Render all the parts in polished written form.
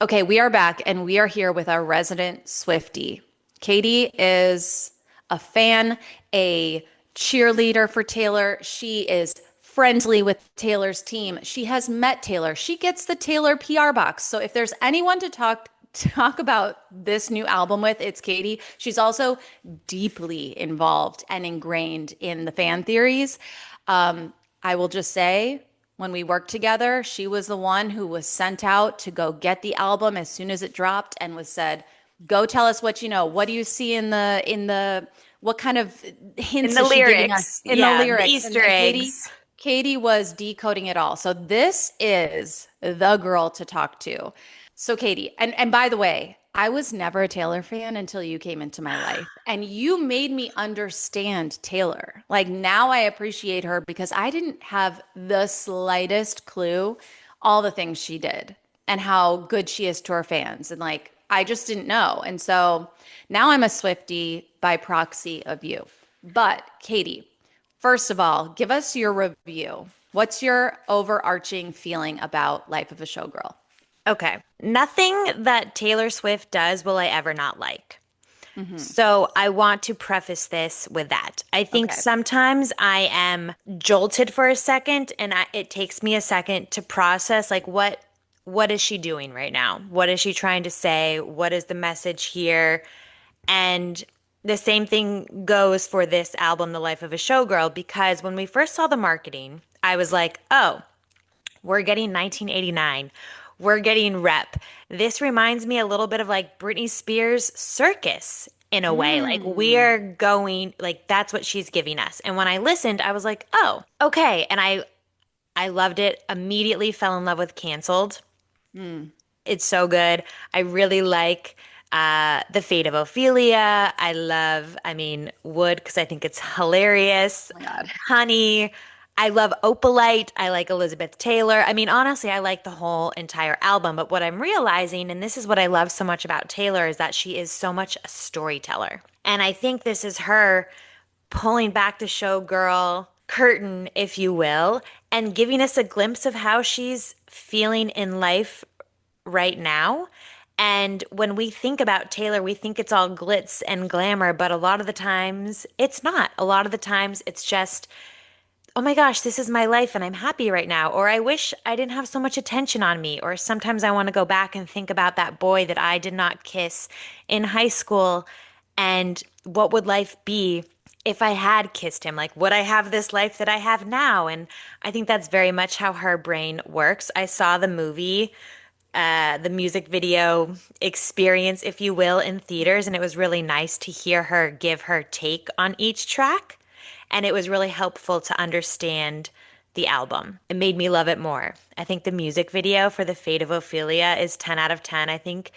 Okay, we are back and we are here with our resident Swiftie. Katie is a fan, a cheerleader for Taylor. She is friendly with Taylor's team. She has met Taylor. She gets the Taylor PR box. So if there's anyone to talk about this new album with, it's Katie. She's also deeply involved and ingrained in the fan theories. I will just say, when we worked together, she was the one who was sent out to go get the album as soon as it dropped and was said, "Go tell us what you know. What do you see in the what kind of In hints the is she giving lyrics, us in the yeah, the lyrics?" Easter And Katie eggs. Katie was decoding it all. So this is the girl to talk to. So Katie, and by the way, I was never a Taylor fan until you came into my life. And you made me understand Taylor. Like now I appreciate her because I didn't have the slightest clue all the things she did and how good she is to her fans. And like I just didn't know. And so now I'm a Swiftie by proxy of you. But Katie, first of all, give us your review. What's your overarching feeling about Life of a Showgirl? Okay. Nothing that Taylor Swift does will I ever not like. Hmm. So I want to preface this with that. I think Okay. sometimes I am jolted for a second and it takes me a second to process like what is she doing right now? What is she trying to say? What is the message here? And the same thing goes for this album, The Life of a Showgirl, because when we first saw the marketing, I was like, oh, we're getting 1989. We're getting rep. This reminds me a little bit of like Britney Spears' Circus in a way. Like Mm. we're going, like that's what she's giving us. And when I listened, I was like, oh, okay. And I loved it. Immediately fell in love with Canceled. Mm. It's so good. I really like The Fate of Ophelia. I love, I mean, Wood because I think it's hilarious. Oh my God. Honey. I love Opalite. I like Elizabeth Taylor. I mean, honestly, I like the whole entire album. But what I'm realizing, and this is what I love so much about Taylor, is that she is so much a storyteller. And I think this is her pulling back the showgirl curtain, if you will, and giving us a glimpse of how she's feeling in life right now. And when we think about Taylor, we think it's all glitz and glamour, but a lot of the times it's not. A lot of the times it's just, oh my gosh, this is my life and I'm happy right now. Or I wish I didn't have so much attention on me. Or sometimes I want to go back and think about that boy that I did not kiss in high school. And what would life be if I had kissed him? Like, would I have this life that I have now? And I think that's very much how her brain works. I saw the movie the music video experience, if you will, in theaters. And it was really nice to hear her give her take on each track. And it was really helpful to understand the album. It made me love it more. I think the music video for The Fate of Ophelia is 10 out of 10. I think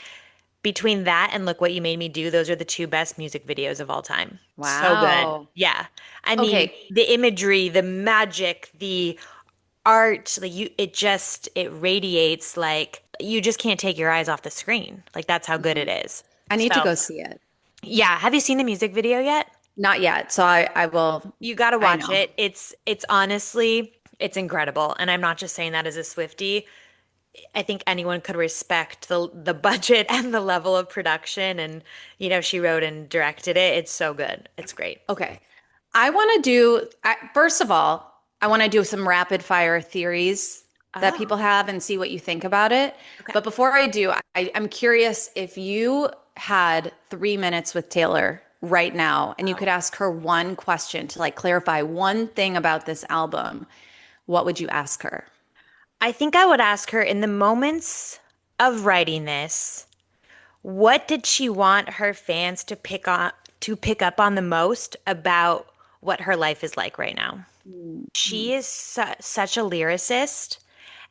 between that and Look What You Made Me Do, those are the two best music videos of all time. So good. Wow. Yeah. I mean, Okay. the imagery, the magic, the art, like you, it radiates like you just can't take your eyes off the screen. Like that's how good it Mhm. is. I need to So, go see it. yeah. Have you seen the music video yet? Not yet. So I will. You got to I watch know. it. It's honestly, it's incredible. And I'm not just saying that as a Swiftie. I think anyone could respect the budget and the level of production and she wrote and directed it. It's so good. It's great. Okay. I want to first of all, I want to do some rapid fire theories that Oh, people have and see what you think about it. okay. But before I do, I'm curious if you had 3 minutes with Taylor right now and you Oh. could ask her one question to like clarify one thing about this album, what would you ask her? I think I would ask her in the moments of writing this, what did she want her fans to pick up on the most about what her life is like right now? Mhm. She is such a lyricist,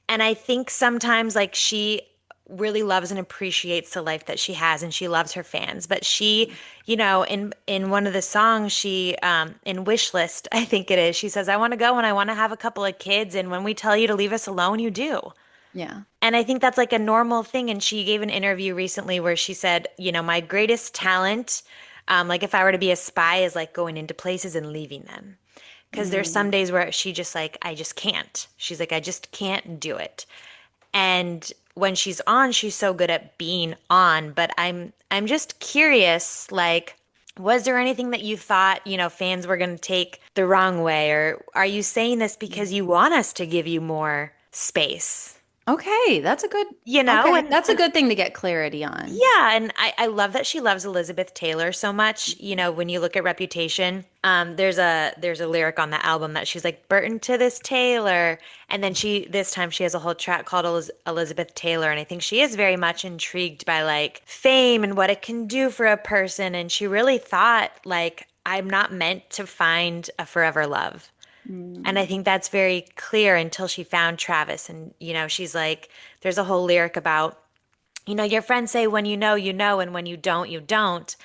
and I think sometimes like she really loves and appreciates the life that she has and she loves her fans. But she, in one of the songs in Wish List, I think it is, she says, I want to go and I want to have a couple of kids, and when we tell you to leave us alone, you do. Yeah. And I think that's like a normal thing. And she gave an interview recently where she said, my greatest talent, like if I were to be a spy, is like going into places and leaving them. Because there's some Mm. days where she just like, I just can't. She's like, I just can't do it. And when she's on, she's so good at being on. But I'm just curious, like, was there anything that you thought, fans were going to take the wrong way? Or are you saying this because you want us to give you more space? Okay, that's a good You know, okay, and that's a good thing to get clarity on. yeah, and I love that she loves Elizabeth Taylor so much. When you look at Reputation, there's a lyric on the album that she's like, Burton to this Taylor. And then this time she has a whole track called Elizabeth Taylor. And I think she is very much intrigued by like fame and what it can do for a person. And she really thought like, I'm not meant to find a forever love. And I Mm, think that's very clear until she found Travis. And, she's like, there's a whole lyric about your friends say when you know, and when you don't, you don't.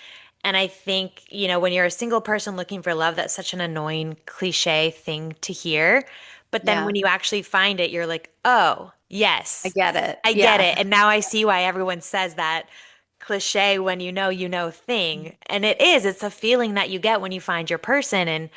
And I think, when you're a single person looking for love, that's such an annoying cliche thing to hear. But then yeah, when you actually find it, you're like, oh, I yes, get it. I get Yeah. it. And now I see why everyone says that cliche when you know thing. And it's a feeling that you get when you find your person. And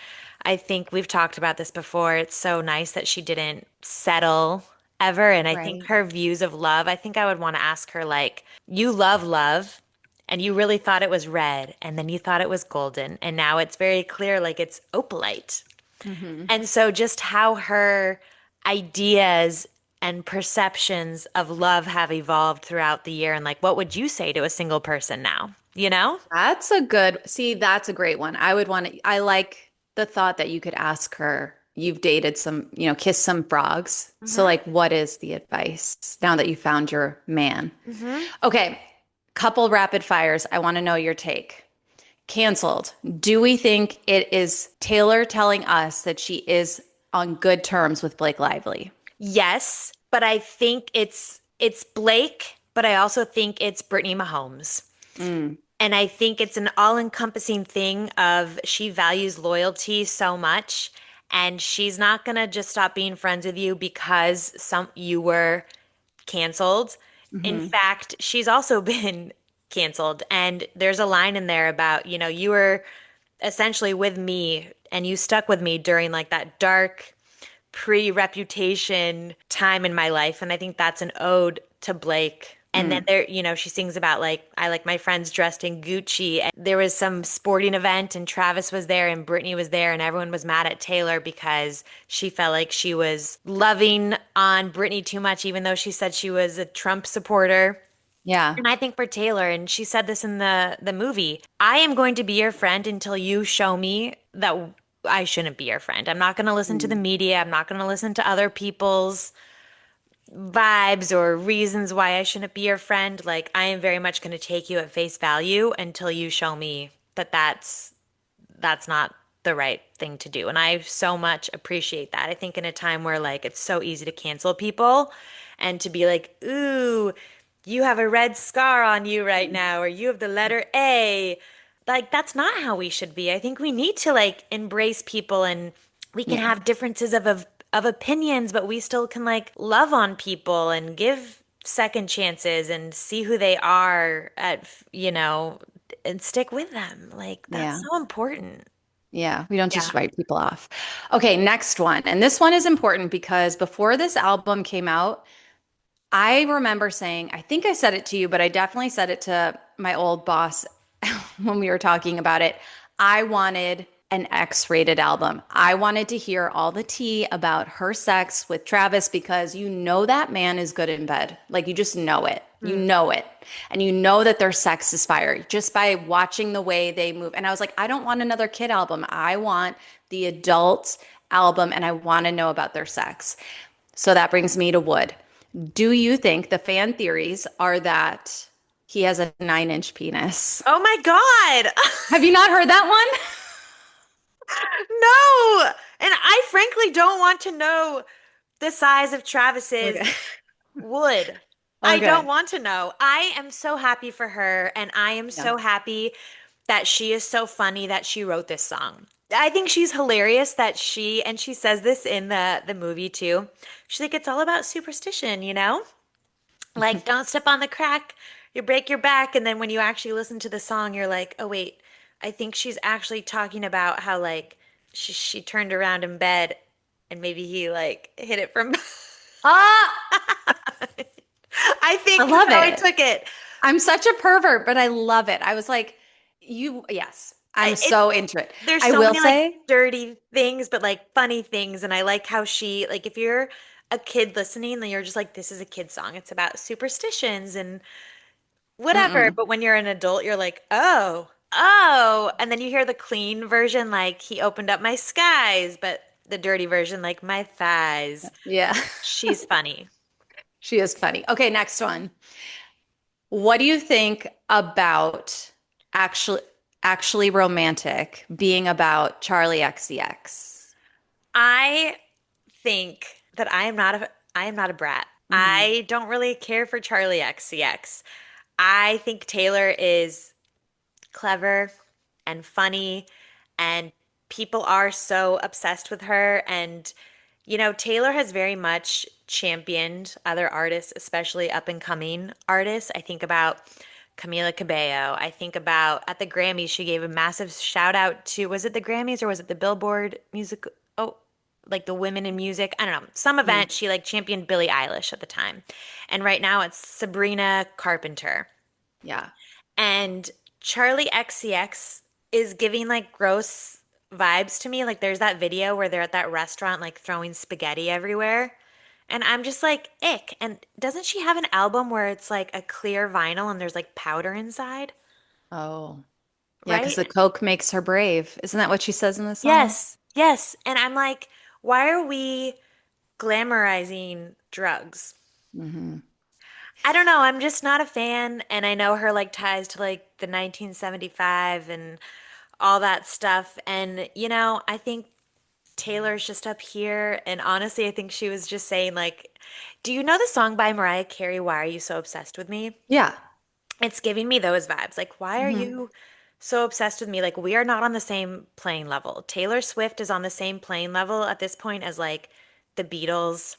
I think we've talked about this before. It's so nice that she didn't settle ever. And I think Right. her views of love, I think I would want to ask her, like, you love love and you really thought it was red and then you thought it was golden. And now it's very clear, like, it's opalite. Hmm. And so just how her ideas and perceptions of love have evolved throughout the year. And like, what would you say to a single person now? You know? That's a great one. I like the thought that you could ask her, you've dated some, kissed some frogs. So, Hmm. like, what is the advice now that you found your man? Hmm. Okay, couple rapid fires. I want to know your take. Canceled. Do we think it is Taylor telling us that she is on good terms with Blake Lively? Yes, but I think it's Blake, but I also think it's Brittany Mahomes. Mm, And I think it's an all-encompassing thing of she values loyalty so much and she's not gonna just stop being friends with you because you were canceled. In hmm. fact, she's also been canceled. And there's a line in there about, you were essentially with me and you stuck with me during like that dark pre-reputation time in my life. And I think that's an ode to Blake. And then Mm, she sings about like, I like my friends dressed in Gucci. And there was some sporting event and Travis was there and Brittany was there and everyone was mad at Taylor because she felt like she was loving on Brittany too much, even though she said she was a Trump supporter. yeah. And I think for Taylor, and she said this in the movie, I am going to be your friend until you show me that I shouldn't be your friend. I'm not going to listen to the Mm, media. I'm not going to listen to other people's vibes or reasons why I shouldn't be your friend. Like I am very much going to take you at face value until you show me that that's not the right thing to do. And I so much appreciate that. I think in a time where like it's so easy to cancel people and to be like, ooh, you have a red scar on you right now, or you have the letter A. Like that's not how we should be. I think we need to like embrace people and we can yeah. have differences of opinions, but we still can like love on people and give second chances and see who they are and stick with them. Like that's Yeah. so important. Yeah, we don't Yeah. just write people off. Okay, next one. And this one is important because before this album came out, I remember saying, I think I said it to you, but I definitely said it to my old boss when we were talking about it. I wanted an X-rated album. I wanted to hear all the tea about her sex with Travis because you know that man is good in bed. Like you just know it. You Mm. know it. And you know that their sex is fire just by watching the way they move. And I was like, I don't want another kid album. I want the adult album and I want to know about their sex. So that brings me to Wood. Do you think the fan theories are that he has a 9-inch penis? Oh my God. Have you not heard that one? No. And I frankly don't want to know the size of Travis's Okay. wood. I don't Okay. want to know. I am so happy for her, and I am Yeah. so happy that she is so funny that she wrote this song. I think she's hilarious that and she says this in the movie too. She's like, it's all about superstition, you know? Like, don't step on the crack, you break your back. And then when you actually listen to the song, you're like, oh, wait, I think she's actually talking about how, like, she turned around in bed and maybe he, like, hit it from. Ah, I I think that's love how I it. took it. I'm such a pervert, but I love it. I was like, yes, I'm It so into it. there's I so will many like say, dirty things, but like funny things. And I like how she, like, if you're a kid listening, then you're just like, this is a kid song. It's about superstitions and whatever. mm-mm. But when you're an adult, you're like, oh, oh. And then you hear the clean version, like, he opened up my skies, but the dirty version, like, my thighs. Yeah, She's funny. she is funny. Okay, next one. What do you think about actually actually romantic being about Charlie XCX? I think that I am not a brat. Hmm. I don't really care for Charli XCX. I think Taylor is clever and funny, and people are so obsessed with her. And, Taylor has very much championed other artists, especially up and coming artists. I think about Camila Cabello. I think about at the Grammys, she gave a massive shout out to, was it the Grammys or was it the Billboard music? Oh, like the women in music. I don't know. Some Hmm. event, she like championed Billie Eilish at the time. And right now it's Sabrina Carpenter. Yeah. And Charlie XCX is giving like gross vibes to me. Like there's that video where they're at that restaurant like throwing spaghetti everywhere. And I'm just like, ick. And doesn't she have an album where it's like a clear vinyl and there's like powder inside? Oh, yeah, because Right? the Coke makes her brave. Isn't that what she says in the song? Yes. Yes. And I'm like, why are we glamorizing drugs? Hmm. I don't know. I'm just not a fan. And I know her like ties to like the 1975 and all that stuff. And, I think Taylor's just up here. And honestly, I think she was just saying, like, do you know the song by Mariah Carey, Why Are You So Obsessed with Me? Yeah. It's giving me those vibes. Like, why are Hmm. you so obsessed with me? Like, we are not on the same playing level. Taylor Swift is on the same playing level at this point as like the Beatles,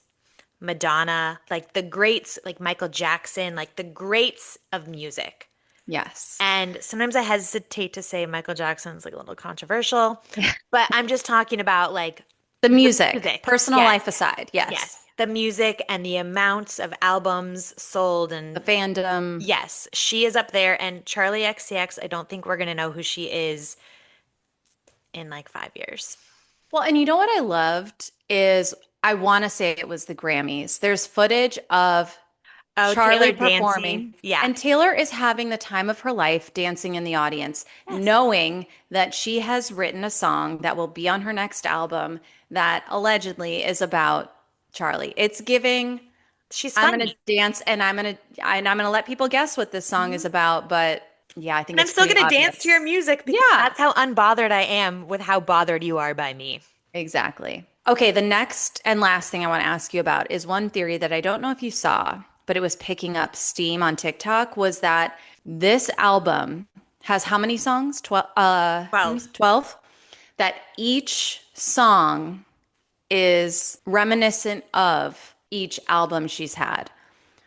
Madonna, like the greats, like Michael Jackson, like the greats of music. Yes. And sometimes I hesitate to say Michael Jackson's like a little controversial, but I'm just talking about like The the music, music. personal Yes. life aside. Yes. Yes. The music and the amounts of albums sold. The And fandom. yes, she is up there. And Charlie XCX, I don't think we're going to know who she is in like 5 years. Well, and you know what I loved is I want to say it was the Grammys. There's footage of Oh, Charlie Taylor performing, dancing. Yeah. and Taylor is having the time of her life dancing in the audience, Yes. knowing that she has written a song that will be on her next album that allegedly is about Charlie. It's giving, She's I'm gonna funny. dance and I'm gonna let people guess what this song is Mhm. about, but yeah, I think And I'm it's still pretty going to dance to your obvious. music because Yeah, that's how unbothered I am with how bothered you are by me. exactly. Okay, the next and last thing I want to ask you about is one theory that I don't know if you saw, but it was picking up steam on TikTok, was that this album has how many songs? 12, how many? 12. 12? That each song is reminiscent of each album she's had.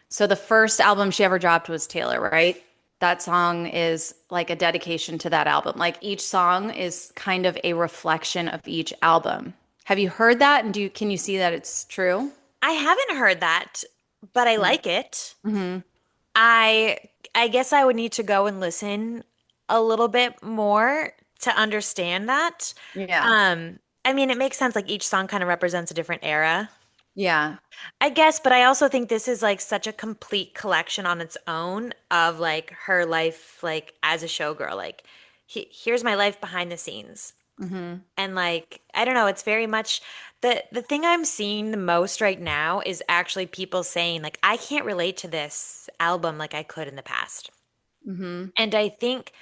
So the first album she ever dropped was Taylor, right? That song is like a dedication to that album. Like each song is kind of a reflection of each album. Have you heard that? And can you see that it's true? I haven't heard that, but I like it. Mm-hmm. I I guess I would need to go and listen a little bit more to understand that. Yeah. I mean, it makes sense like each song kind of represents a different era. Yeah. I guess, but I also think this is like such a complete collection on its own of like her life like as a showgirl. Like here's my life behind the scenes. Mm-hmm. And like, I don't know, it's very much the thing I'm seeing the most right now is actually people saying like I can't relate to this album like I could in the past. Mm-hmm. And I think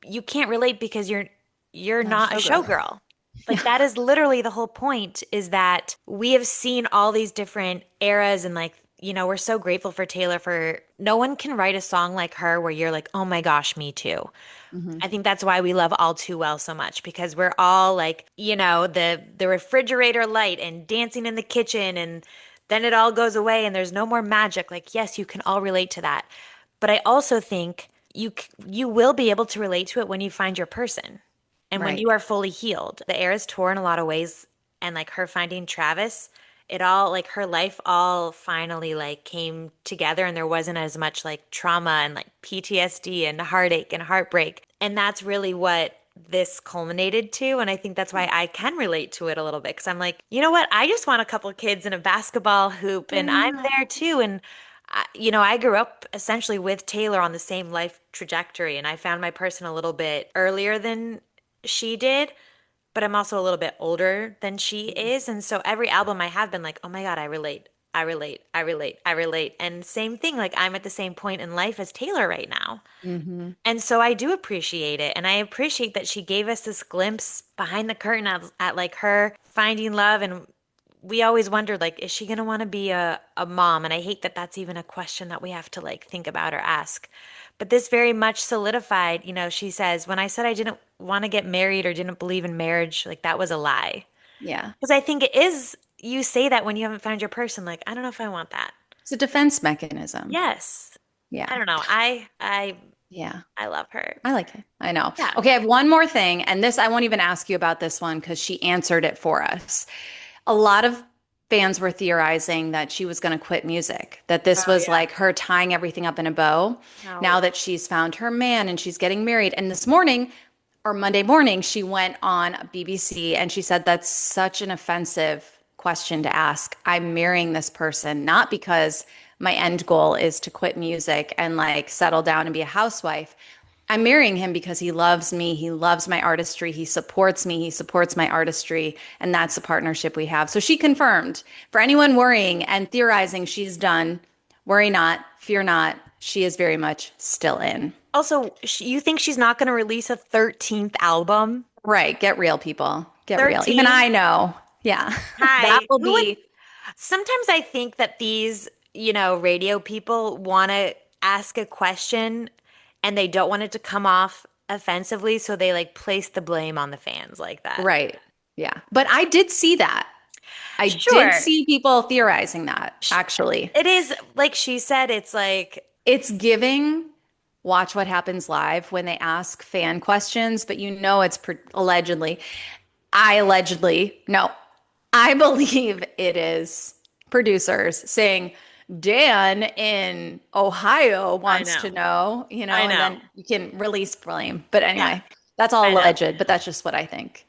you can't relate because you're Not a not a showgirl. showgirl. Like Yeah. that is literally the whole point is that we have seen all these different eras and like, we're so grateful for Taylor for no one can write a song like her where you're like, "Oh my gosh, me too." Mm-hmm. I think that's why we love All Too Well so much because we're all like, the refrigerator light and dancing in the kitchen and then it all goes away and there's no more magic. Like, yes, you can all relate to that. But I also think you will be able to relate to it when you find your person and when Right. you are fully healed. The Eras tour in a lot of ways and like her finding Travis it all like her life all finally like came together and there wasn't as much like trauma and like PTSD and heartache and heartbreak. And that's really what this culminated to. And I think that's why I can relate to it a little bit because I'm like, you know what? I just want a couple kids in a basketball hoop I and I'm know. there too. And I grew up essentially with Taylor on the same life trajectory, and I found my person a little bit earlier than she did, but I'm also a little bit older than she is. And so every album I have been like, oh my God, I relate. I relate. I relate. I relate. And same thing, like I'm at the same point in life as Taylor right now. Hmm. And so I do appreciate it. And I appreciate that she gave us this glimpse behind the curtain at like her finding love. And we always wondered, like, is she going to want to be a mom? And I hate that that's even a question that we have to like think about or ask. But this very much solidified, she says, when I said I didn't want to get married or didn't believe in marriage, like that was a lie. Yeah. Because I think it is, you say that when you haven't found your person, like, I don't know if I want that. It's a defense mechanism. Yes. I Yeah. don't know. Yeah. I love her. I like it. I know. Yeah. Okay, I have one more thing, and this I won't even ask you about this one because she answered it for us. A lot of fans were theorizing that she was going to quit music, that this Oh was yeah. like her tying everything up in a bow now No. that she's found her man and she's getting married. And this morning, or Monday morning, she went on BBC and she said that's such an offensive question to ask. I'm marrying this person not because my end goal is to quit music and like settle down and be a housewife. I'm marrying him because he loves me. He loves my artistry. He supports me. He supports my artistry. And that's the partnership we have. So she confirmed for anyone worrying and theorizing she's done, worry not, fear not. She is very much still in. Also, you think she's not going to release a 13th album? Right. Get real, people. Get real. Even 13? I know. Yeah. That Hi. will Who would be, Sometimes I think that these, radio people want to ask a question and they don't want it to come off offensively, so they like place the blame on the fans like that. right. Yeah. But I did see that. I did Sure. see people theorizing that, Sh- actually. It is like she said, it's like, It's giving Watch What Happens Live when they ask fan questions, but you know it's allegedly. No, I believe it is producers saying, Dan in Ohio I wants to know. know, I and know. then you can release blame. But Yeah, anyway, that's all I know. alleged, but that's just what I think.